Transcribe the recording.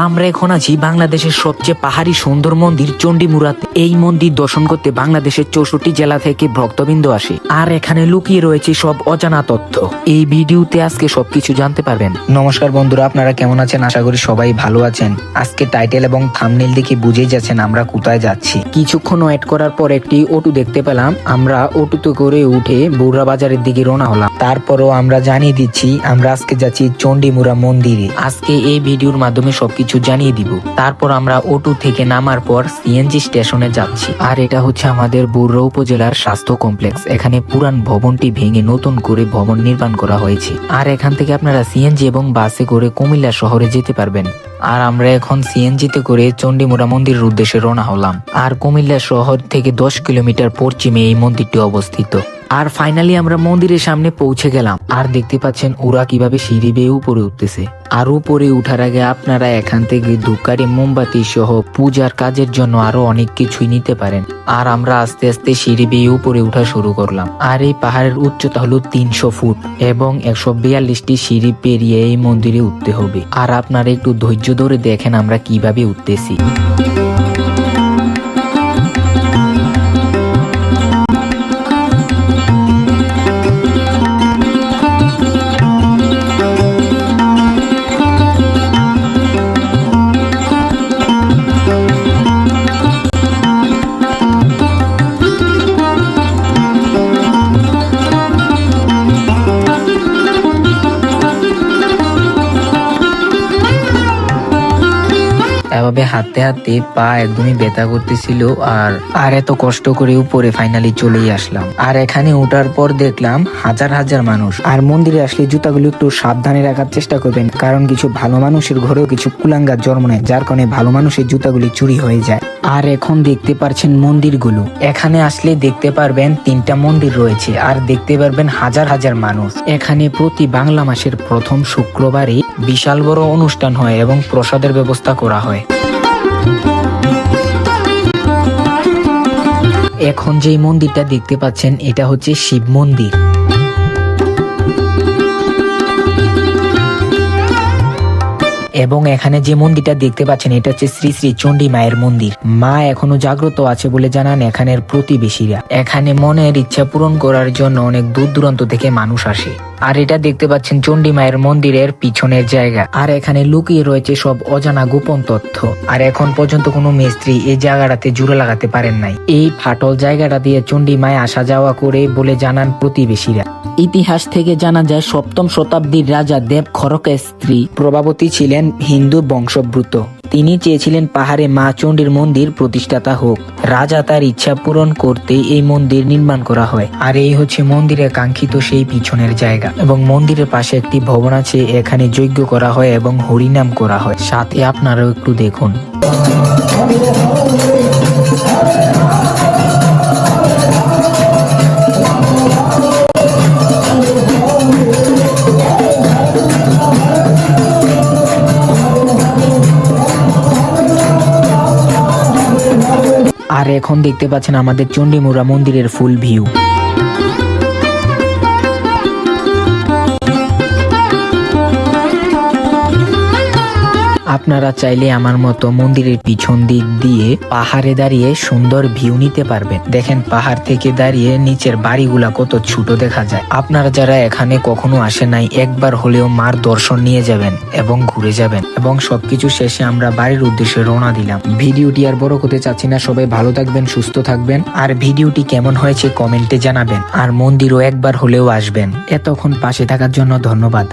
আমরা এখন আছি বাংলাদেশের সবচেয়ে পাহাড়ি সুন্দর মন্দির চণ্ডীমুড়াতে। এই মন্দির দর্শন করতে বাংলাদেশের 64 জেলা থেকে ভক্তবৃন্দ আসে, আর এখানে লুকিয়ে রয়েছে সব অজানা তথ্য। এই ভিডিওতে আজকে সবকিছু জানতে পারবেন। নমস্কার বন্ধুরা, আপনারা কেমন আছেন? আশা করি সবাই ভালো আছেন। আজকে টাইটেল এবং থাম্বনেল দেখে বুঝেই যাচ্ছেন আমরা কোথায় যাচ্ছি। কিছুক্ষণ ওয়েট করার পর একটি অটো দেখতে পেলাম। আমরা অটোতে করে উঠে বৌরা বাজারের দিকে রওনা হলাম। তারপরও আমরা জানিয়ে দিচ্ছি আমরা আজকে যাচ্ছি চণ্ডীমুড়া মন্দিরে। আজকে এই ভিডিওর মাধ্যমে সবকিছু জানিয়ে দিব। তারপর আমরা অটো থেকে নামার পর সিএনজি স্টেশনে যাচ্ছি। আর এটা হচ্ছে আমাদের বৌরা উপজেলার স্বাস্থ্য কমপ্লেক্স। এখানে পুরান ভবনটি ভেঙে নতুন করে ভবন নির্মাণ করা হয়েছে। আর এখান থেকে আপনারা সিএনজি এবং বাসে করে কুমিল্লা শহরে যেতে পারবেন। আর আমরা এখন সিএনজিতে করে চণ্ডীমুড়া মন্দিরের উদ্দেশ্যে রওনা হলাম। আর কুমিল্লা শহর থেকে 10 কিলোমিটার পশ্চিমে এই মন্দিরটি অবস্থিত। আর ফাইনালি আমরা মন্দিরের সামনে পৌঁছে গেলাম। আর দেখতে পাচ্ছেন ওরা কিভাবে সিঁড়ি বেয়ে উপরে উঠতেছে। আর উপরে উঠার আগে আপনারা এখান থেকে ধূপকাঠি, মোমবাতি সহ পূজার কাজের জন্য আরো অনেক কিছুই নিতে পারেন। আর আমরা আস্তে আস্তে সিঁড়ি বেয়ে উপরে উঠা শুরু করলাম। আর এই পাহাড়ের উচ্চতা হলো 300 ফুট এবং 142টি সিঁড়ি পেরিয়ে এই মন্দিরে উঠতে হবে। আর আপনারা একটু ধৈর্য ধরে দেখেন আমরা কিভাবে উঠতেছি। এভাবে হাঁটতে হাঁটতে পা একদমই ব্যথা করতেছিল। আর এত কষ্ট করে উপরে ফাইনালি চলেই আসলাম। আর এখানে ওঠার পর দেখলাম হাজার হাজার মানুষ। আর মন্দিরে আসলে জুতাগুলো একটু সাবধানে রাখার চেষ্টা করবেন, কারণ কিছু ভালো মানুষের ঘরেও কিছু কুলাঙ্গার জন্ম নেয়, যার কারণে ভালো মানুষের জুতাগুলি চুরি হয়ে যায়। আর এখন দেখতে পারছেন মন্দিরগুলো। এখানে আসলে দেখতে পারবেন 3টা মন্দির রয়েছে। আর দেখতে পারবেন হাজার হাজার মানুষ। এখানে প্রতি বাংলা মাসের প্রথম শুক্রবারে বিশাল বড় অনুষ্ঠান হয় এবং প্রসাদের ব্যবস্থা করা হয়। এখন যে মন্দিরটা দেখতে পাচ্ছেন এটা হচ্ছে শিব মন্দির। এবং এখানে যে মন্দিরটা দেখতে পাচ্ছেন এটা হচ্ছে শ্রী শ্রী চণ্ডী মায়ের মন্দির। মা এখনো জাগ্রত আছে বলে জানান এখানের প্রতিবেশীরা। এখানে মনের ইচ্ছা পূরণ করার জন্য অনেক দূর দূরান্ত থেকে মানুষ আসে। আর এটা দেখতে পাচ্ছেন চণ্ডী মায়ের মন্দিরের পিছনের জায়গা। আর এখানে লুকিয়ে রয়েছে সব অজানা গোপন তথ্য। আর এখন পর্যন্ত কোনো মিস্ত্রি এই জায়গাটাতে জুড়ে লাগাতে পারেন নাই। এই ফাটল জায়গাটা দিয়ে চণ্ডী মায় আসা যাওয়া করে বলে জানান প্রতিবেশীরা। ইতিহাস থেকে জানা যায় 7ম শতাব্দীর রাজা দেব খড়কের স্ত্রী প্রভাবতী ছিলেন হিন্দু বংশোদ্ভূত। তিনি চেয়েছিলেন পাহাড়ে মা চণ্ডীর মন্দির প্রতিষ্ঠাতা হোক। রাজা তার ইচ্ছা পূরণ করতে এই মন্দির নির্মাণ করা হয়। আর এই হচ্ছে মন্দিরের কাঙ্ক্ষিত সেই পিছনের জায়গা। এবং মন্দিরের পাশে একটি ভবন আছে, এখানে যজ্ঞ করা হয় এবং হরিনাম করা হয়। সাথে আপনারাও একটু দেখুন। আর এখন দেখতে পাচ্ছেন আমাদের চণ্ডীমুড়া মন্দিরের ফুল ভিউ। আপনারা চাইলে আমার মতো মন্দিরের পিছন দিক দিয়ে পাহাড়ে দাঁড়িয়ে সুন্দর ভিউ নিতে পারবেন। দেখেন পাহাড় থেকে দাঁড়িয়ে নিচের বাড়িগুলা কত ছোট দেখা যায়। আপনারা যারা এখানে কখনো আসে নাই একবার হলেও মার দর্শন নিয়ে যাবেন এবং ঘুরে যাবেন। এবং সবকিছু শেষে আমরা বাড়ির উদ্দেশ্যে রওনা দিলাম। ভিডিওটি আর বড় করতে চাচ্ছি না, সবাই ভালো থাকবেন, সুস্থ থাকবেন। আর ভিডিওটি কেমন হয়েছে কমেন্টে জানাবেন। আর মন্দিরও একবার হলেও আসবেন। এতক্ষণ পাশে থাকার জন্য ধন্যবাদ।